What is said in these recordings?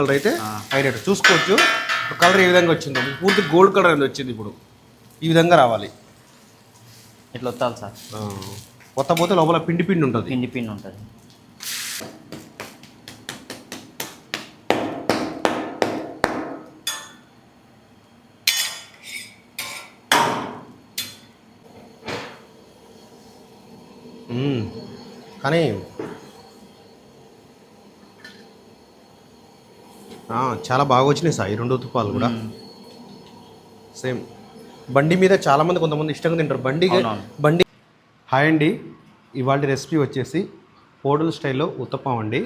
Colour అయితే highlight చూసుకోవచ్చు. Colour ఏ విధంగా వచ్చిందో పూర్తి గోల్డ్ కలర్ అనేది వచ్చింది. ఇప్పుడు ఈ విధంగా రావాలి. ఇట్లా వస్తాలి సార్. కొత్త పోతే లోపల పిండి పిండి ఉంటుంది. పిండి పిండి ఉంటుంది. కానీ చాలా బాగా వచ్చినాయి సార్ ఈ 2 ఉత్తుప్పాలు కూడా. సేమ్ బండి మీద చాలామంది కొంతమంది ఇష్టంగా తింటారు బండి. హాయ్ అండి, ఇవాళ రెసిపీ వచ్చేసి హోటల్ స్టైల్లో ఉత్తప్పం అండి.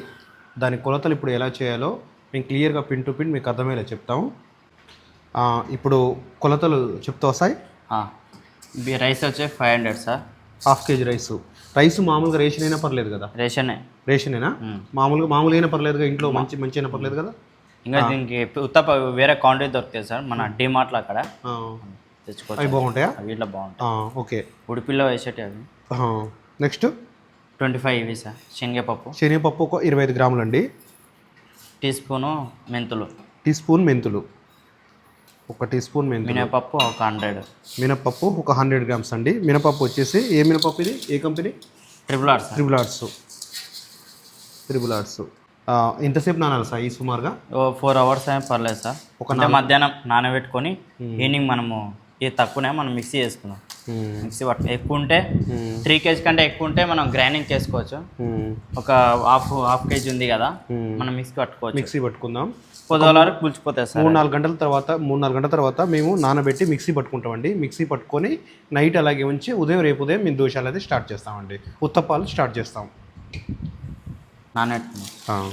దాని కొలతలు ఇప్పుడు ఎలా చేయాలో మేము క్లియర్గా పిన్ టు పిన్ మీకు అర్థమయ్యేలా చెప్తాం. ఇప్పుడు కొలతలు చెప్తా వస్తాయి. రైస్ వచ్చే 500 సార్. ½ కేజీ రైస్ మామూలుగా రేషన్ అయినా పర్లేదు కదా? రేషనేనా? మామూలుగా అయినా పర్లేదుగా, ఇంట్లో మంచి అయినా పర్లేదు కదా? ఇంకా దీనికి ఉత్తప్ప వేరే క్వాంటిటీ దొరుకుతాయి సార్ మన డిమార్ట్లో అక్కడ తెచ్చుకోవచ్చు. అవి బాగుంటాయా? వీటిలో బాగుంటాయి. ఓకే. ఉడిపిల్లో వేసేటి అవి. నెక్స్ట్ 25 ఇవి సార్. శనగపప్పు ఒక 25 గ్రాములు అండి. టీ స్పూన్ మెంతులు. ఒక టీ స్పూన్ మెంతులు. మినపప్పు ఒక 100. మినపప్పు ఒక 100 గ్రామ్స్ అండి. మినపప్పు వచ్చేసి ఏ మినపప్పు ఇది? ఏ కంపెనీ? Triple arts. ఎంతసేపు నానాలి సార్ ఈ సుమారుగా? 4 అవర్స్ అయినా పర్లేదు సార్. మధ్యాహ్నం నానబెట్టుకొని ఈవినింగ్ మనము ఏ తక్కువనే మనం మిక్సీ చేసుకున్నాం. మిక్సీ ఎక్కువ ఉంటే 3 kg కంటే ఎక్కువ ఉంటే మనం గ్రైండింగ్ చేసుకోవచ్చు. ఒక హాఫ్ కేజీ ఉంది కదా, మనం మిక్సీ పట్టుకుందాం. పొద్దుగాల వరకు పులిచిపోతాయి సార్. 3-4 గంటల తర్వాత మేము నానబెట్టి మిక్సీ పట్టుకుంటామండి. మిక్సీ పట్టుకొని నైట్ అలాగే ఉంచి రేపు ఉదయం మేము దోశలు అయితే స్టార్ట్ చేస్తామండి. ఉత్తప్పాలు స్టార్ట్ చేస్తాం. నానబెట్టుకున్నాం.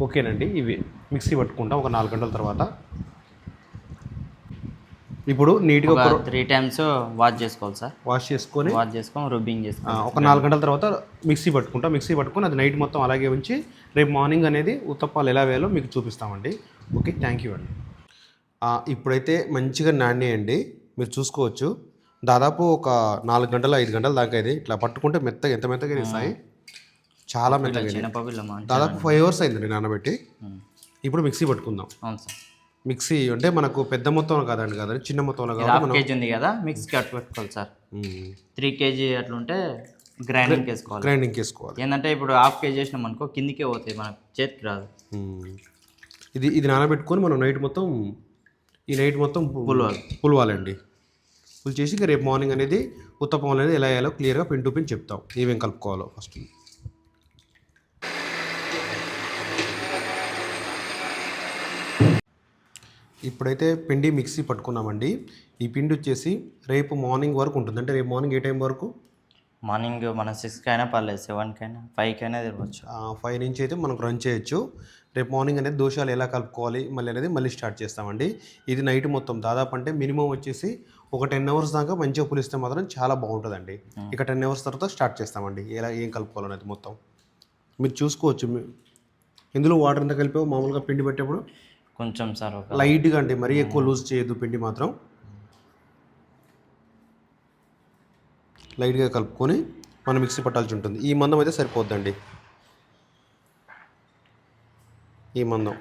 ఓకేనండి, ఇవి మిక్సీ పట్టుకుంటాం ఒక 4 గంటల తర్వాత. ఇప్పుడు నీట్గా 3 times వాష్ చేసుకోవాలి సార్. వాష్ చేసుకొని రుబ్బింగ్ చేసుకోవాలి. ఒక 4 గంటల తర్వాత మిక్సీ పట్టుకొని అది నైట్ మొత్తం అలాగే ఉంచి రేపు మార్నింగ్ అనేది ఉత్తప్పాలు ఎలా వేయాలో మీకు చూపిస్తామండి. ఓకే, థ్యాంక్ యూ అండి. ఇప్పుడైతే మంచిగా నాణ్యండి, మీరు చూసుకోవచ్చు. దాదాపు ఒక 4 గంటలు 5 గంటల దాకా ఇది ఇట్లా పట్టుకుంటే ఎంత మెత్తగా ఇస్తాయి. చాలా మెత్తగా. దాదాపు 5 hours అయిందండి నానబెట్టి. ఇప్పుడు మిక్సీ పట్టుకుందాం. అవును సార్. మిక్సీ అంటే మనకు పెద్ద మొత్తంలో కాదండి, చిన్న మొత్తంలో కాదు. కేజీ ఉంది కదా, మిక్సీకి అట్టు పెట్టుకోవాలి సార్. 3 kg అట్లుంటే గ్రైండింగ్ చేసుకోవాలి. ఏంటంటే ఇప్పుడు ½ kg చేసినాం అనుకో కిందికే పోతాయి, మనకు చేతికి రాదు. ఇది నానబెట్టుకొని మనం నైట్ మొత్తం పులవాలండి. పులిచేసి రేపు మార్నింగ్ అనేది ఉత్తప్పం అనేది ఎలా వేయాలో క్లియర్గా పిన్ టు పిన్ చెప్తాం. ఏమేమి కలుపుకోవాలో ఫస్ట్. ఇప్పుడైతే పిండి మిక్సీ పట్టుకున్నామండి. ఈ పిండి వచ్చేసి రేపు మార్నింగ్ వరకు ఉంటుంది. అంటే రేపు మార్నింగ్ ఏ టైం వరకు? మార్నింగ్ మన 6కి అయినా పర్లేదు, 7కి అయినా 5కి అయినా తిరగచ్చు. 5 నుంచి అయితే మనకు రన్ చేయొచ్చు. రేపు మార్నింగ్ అనేది దోశలు ఎలా కలుపుకోవాలి మళ్ళీ స్టార్ట్ చేస్తామండి. ఇది నైట్ మొత్తం దాదాపు అంటే మినిమం వచ్చేసి ఒక 10 hours దాకా మంచిగా పులిస్తే మాత్రం చాలా బాగుంటుందండి. ఇక 10 hours తర్వాత స్టార్ట్ చేస్తామండి ఏం కలుపుకోవాలనేది మొత్తం మీరు చూసుకోవచ్చు. ఇందులో వాటర్ ఎంత కలిపావు మామూలుగా పిండి పెట్టేప్పుడు? కొంచెం సార్, లైట్గా అంటే మరీ ఎక్కువ లూజ్ చేయొద్దు. పిండి మాత్రం లైట్గా కలుపుకొని మనం మిక్సీ పట్టాల్సి ఉంటుంది. ఈ మందం అయితే సరిపోద్దండి. ఈ మందం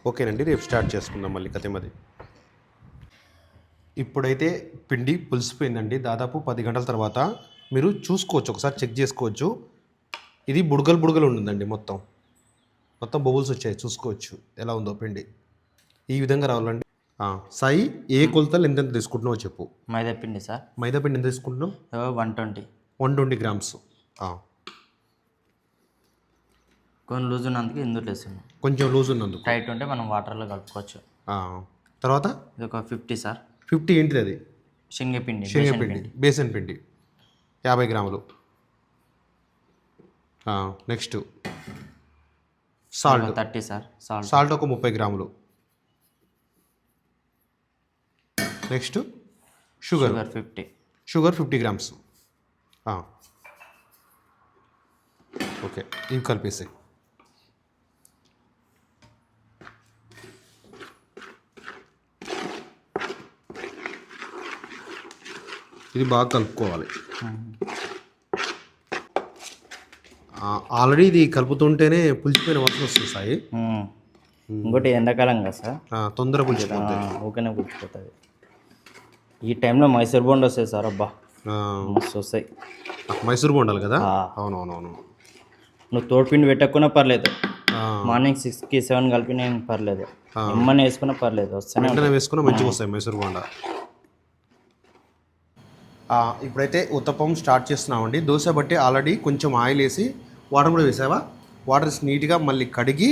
ఓకేనండి. రేపు స్టార్ట్ చేసుకుందాం మళ్ళీ కథమది. ఇప్పుడైతే పిండి పులిసిపోయిందండి. దాదాపు 10 గంటల తర్వాత మీరు చూసుకోవచ్చు, ఒకసారి చెక్ చేసుకోవచ్చు. ఇది బుడగలు ఉంటుందండి. మొత్తం బబుల్స్ వచ్చాయి, చూసుకోవచ్చు ఎలా ఉందో పిండి. ఈ విధంగా రావాలండి. సాయి, ఏ కొలతలు ఎంత తీసుకుంటున్నావు చెప్పు. మైదాపిండి సార్. మైదాపిండి ఎంత తీసుకుంటున్నావు? 120 గ్రామ్స్. కొంచెం లూజ్ ఉన్నందుకు ఇందులో వేసాను. కొంచెం లూజ్ ఉన్నందుకు. టైట్ ఉంటే మనం వాటర్లో కలుపుకోవచ్చు. తర్వాత ఇది ఒక 50 సార్. 50 ఏంటిది? అది శనగపిండి, బేసన్ పిండి 50 గ్రాములు. Next salt 30 sir. సాల్ట్ ఒక 30 గ్రాములు. Next sugar 50 grams. ఓకే, ఇవి కలిపేసాయి. ఇది బాగా కలుపుకోవాలి. ఆల్రెడీ ఇది కలుపుతుంటేనే పులిచిపోయిన వాసన వస్తుంది సాయి. ఇంకోటి ఎండాకాలం కదా సార్, తొందర పులిచిపోతుంది. ఓకేనే పులిచిపోతుంది. ఈ టైంలో మైసూర్ బోండా వస్తాయి సార్, అబ్బా మస్తు వస్తాయి. మైసూర్ బోండాలు కదా. అవునవునవును. నువ్వు తోడుపిండి పెట్టకున్నా పర్లేదు, మార్నింగ్ 6కి 7 కలిపి నేను పర్లేదు, ఎమ్మని వేసుకున్నా పర్లేదు, వస్తానే వేసుకున్నా మంచిగా వస్తాయి మైసూర్ బోండా. ఇప్పుడైతే ఉత్తప్పం స్టార్ట్ చేస్తున్నామండి. దోశ బట్టి ఆల్రెడీ కొంచెం ఆయిల్ వేసి వాటర్ కూడా వేసావా, వాటర్ నీట్గా మళ్ళీ కడిగి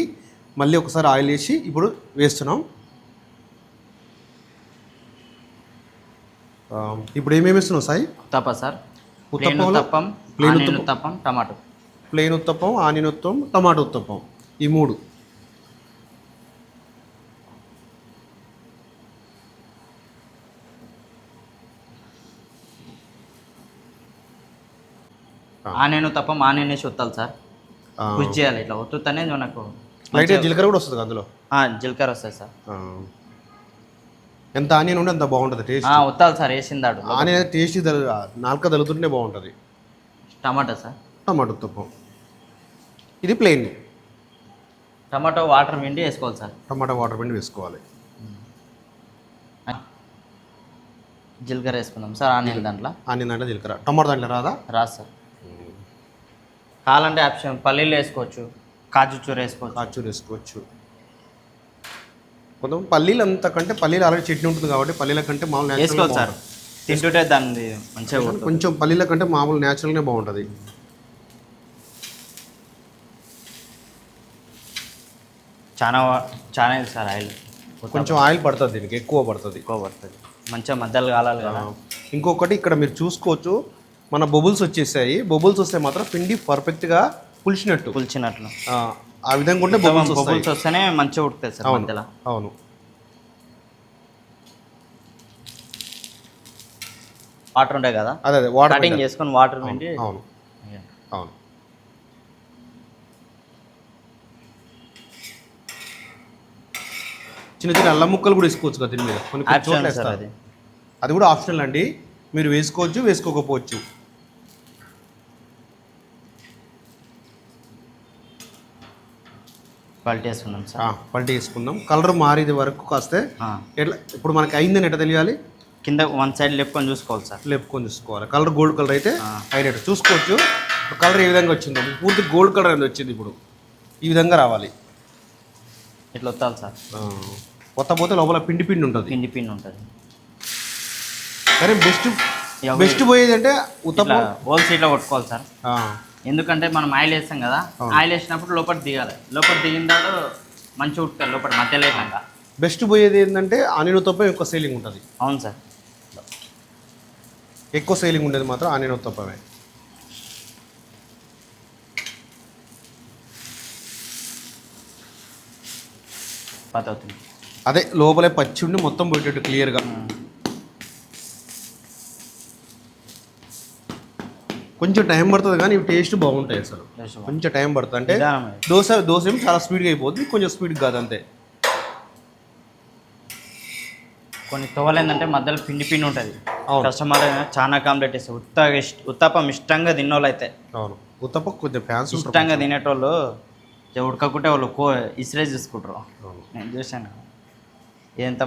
మళ్ళీ ఒకసారి ఆయిల్ వేసి ఇప్పుడు వేస్తున్నాం. ఇప్పుడు ఏమేమి వేస్తున్నావు Sai? Uttapam sir, uttapam, plain uttapam, tomato, plain uttapam, onion uttapam, tomato uttapam, ఈ 3. ఆనియన్ ఉత్తప్పం, ఆనియన్ వేసి ఒత్తాలి సార్, పుష్ చేయాలి. ఇట్లా ఒత్తుతనే మనకు లైట్గా జీలకర్ర కూడా వస్తుంది అందులో. జీలకర్ర వస్తుంది సార్. ఎంత ఆనియన్ ఉంటే అంత బాగుంటుంది టేస్ట్. ఒత్తాలి సార్, వేసిందాడు ఆనియన్ టేస్ట్ నాలుక తలుతుంటే బాగుంటుంది. టమాటో సార్, టమాటో ఉత్తప్పం, ఇది ప్లెయిన్. టమాటో వాటర్ పిండి వేసుకోవాలి సార్, టమాటో వాటర్ పిండి వేసుకోవాలి. జీలకర్ర వేసుకున్నాం సార్. ఆనియన్ దాంట్లో జీలకర్ర, టమాటో దాంట్లో రాదు సార్. కావాలంటే ఆప్షన్ పల్లీలు వేసుకోవచ్చు, కాజు చూర వేసుకోవచ్చు. కొంతమంది పల్లీలు అంతకంటే పల్లీలు ఆల్రెడీ చట్నీ ఉంటుంది కాబట్టి పల్లీల కంటే మామూలు వేసుకోవాలి సార్. తింటుంటే దాన్ని మంచిగా కొంచెం పల్లీల కంటే మామూలు న్యాచురల్గానే బాగుంటుంది. చాలా సార్ ఆయిల్, కొంచెం ఆయిల్ పడుతుంది, దీనికి ఎక్కువ పడుతుంది. మంచిగా మధ్యలో కాలాలి కదా. ఇంకొకటి ఇక్కడ మీరు చూసుకోవచ్చు, మన బబుల్స్ వచ్చేసాయి. బబుల్స్ వస్తే మాత్రం పిండి పర్ఫెక్ట్గా పులిచినట్లు ఆ విధంగా ఉంటే బబుల్స్ వస్తేనే మంచిగా ఉడుకుతుంది సార్ మధ్యలో. అవును. వాటర్ ఉంటాయి కదా, అదే వాటర్ కటింగ్ చేసుకొని వాటర్ పిండి. అవును అవును. చిన్న చిన్న అల్లం ముక్కలు కూడా వేసుకోవచ్చు కదా దీని మీద, కొన్ని అది కూడా ఆప్షనల్ అండి. మీరు వేసుకోవచ్చు, వేసుకోకపోవచ్చు. పల్టీ వేసుకుందాం. కలర్ మారేది వరకు కాస్తే ఎట్లా, ఇప్పుడు మనకి అయిందని ఎట్లా తెలియాలి? కింద వన్ సైడ్ లేపుకొని చూసుకోవాలి సార్, లేపుకొని చూసుకోవాలి. కలర్ గోల్డ్ కలర్ అయితే అయినట్టు చూసుకోవచ్చు. కలర్ ఏ విధంగా వచ్చిందో, పూర్తి గోల్డ్ కలర్ అనేది వచ్చింది. ఇప్పుడు ఈ విధంగా రావాలి, ఇట్లా వస్తాలి సార్. పోతే లోపల పిండి ఉంటుంది. కానీ బెస్ట్ పోయేది అంటే ఉత్తప్పం హోల్ సీట్లో కొట్టుకోవాలి సార్. ఎందుకంటే మనం ఆయిల్ వేస్తాం కదా, ఆయిల్ వేసినప్పుడు లోపల దిగాలి. లోపల దిగిన తర్వాత మంచిగా ఉడుతుంది లోపల మధ్యలో లేకుండా. బెస్ట్ పోయేది ఏంటంటే ఆనియన్ ఉత్తప్పం ఎక్కువ సేలింగ్ ఉంటుంది. అవును సార్, ఎక్కువ సేలింగ్ ఉండేది మాత్రం ఆనియన్ ఉత్తప్పమే. అవుతుంది అదే లోపలే పచ్చి ఉండి మొత్తం పోయేటట్టు క్లియర్గా. కొంచెం టైం పడుతుంది కానీ ఇవి టేస్ట్ బాగుంటాయి. అసలు కొంచెం టైం పడుతుంది. అంటే దోశ ఏమో చాలా స్పీడ్గా అయిపోతుంది, కొంచెం స్పీడ్ కాదు అంతే. కొన్ని తోవలు ఏంటంటే మధ్యలో పిండి ఉంటుంది. కస్టమర్ చాలా కాంప్లెట్ ఇస్తారు. ఉత్తప్పం ఇష్టంగా తిన్నోళ్ళు అయితే. అవును, ఉత్తప్పం కొంచెం ఫ్యాన్స్ ఇష్టంగా తినేటోళ్ళు ఉడకకుంటే వాళ్ళు ఇసిరే చూసుకుంటారు. నేను చూశాను ఎంత.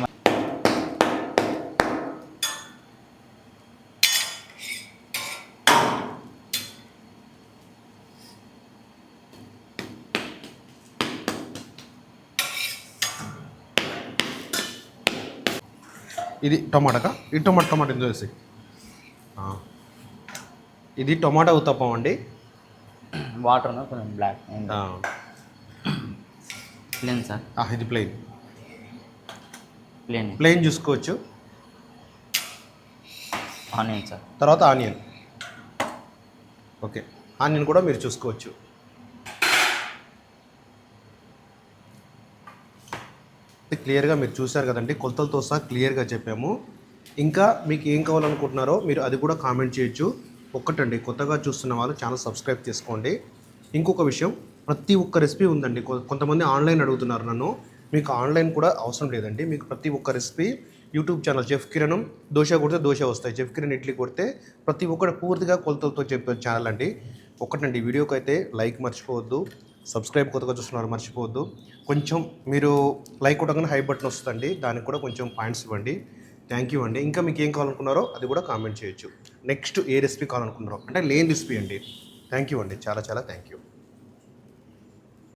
ఇది టమాటా ఎందుకు వేసి, ఇది టమాటా ఉత్తప్పం అండి. వాటర్ కొంచెం బ్లాక్ ప్లేన్ సార్. ఇది ప్లెయిన్ చూసుకోవచ్చు. ఆనియన్ సార్, తర్వాత ఆనియన్. ఓకే, ఆనియన్ కూడా మీరు చూసుకోవచ్చు. క్లియర్గా మీరు చూశారు కదండి, కొలతలతో సహా క్లియర్గా చెప్పాము. ఇంకా మీకు ఏం కావాలనుకుంటున్నారో మీరు అది కూడా కామెంట్ చేయొచ్చు. ఒక్కటండి, కొత్తగా చూస్తున్న వాళ్ళు ఛానల్ సబ్స్క్రైబ్ చేసుకోండి. ఇంకొక విషయం, ప్రతి ఒక్క రెసిపీ ఉందండి. కొంతమంది ఆన్లైన్ అడుగుతున్నారు నన్ను. మీకు ఆన్లైన్ కూడా అవసరం లేదండి. మీకు ప్రతి ఒక్క recipe YouTube channel chef Kiran. Dosa కొడితే దోశ వస్తాయి, చెఫ్ కిరణ్ ఇడ్లీ కొడితే ప్రతి ఒక్కటి పూర్తిగా కొలతలతో చెప్పే ఛానల్ అండి. ఒకటండి, వీడియోకి అయితే లైక్ మర్చిపోవద్దు, సబ్స్క్రైబ్ కొత్తగా చూస్తున్నారు మర్చిపోవద్దు. కొంచెం మీరు లైక్ కొట్టగానే హై బటన్ వస్తుందండి, దానికి కూడా కొంచెం పాయింట్స్ ఇవ్వండి. థ్యాంక్ యూ అండి. ఇంకా మీకు ఏం కావాలనుకున్నారో అది కూడా కామెంట్ చేయొచ్చు. నెక్స్ట్ ఏ రెసిపీ కావాలనుకున్నారో, అంటే లేని రెసిపీ అండి. థ్యాంక్ యూ అండి, చాలా చాలా థ్యాంక్ యూ.